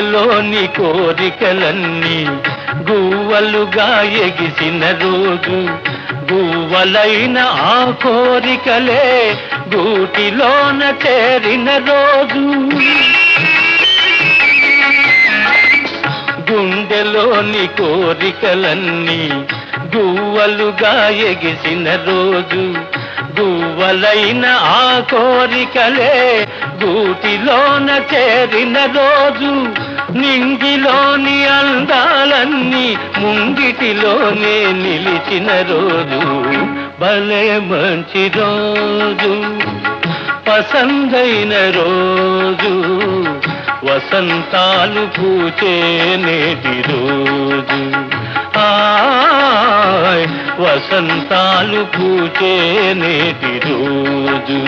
గుండెలోని కోరికలన్నీ గువ్వలుగా ఎగిసిన రోజు, గువ్వలైన ఆ కోరికలే గూటిలోన చేరిన రోజు. గుండెలోని కోరికలన్నీ గువ్వలుగా ఎగిసిన రోజు, గువ్వలైన ఆ కోరికలే గూటిలోన చేరిన రోజు. నింగిలోని అందాలన్నీ ముంగిటిలోనే నిలిచిన రోజు, భలే మంచి రోజు, పసందైన రోజు, వసంతాలు పూచే నేటి రోజు. వసంతాలు పూచే నేటి రోజు.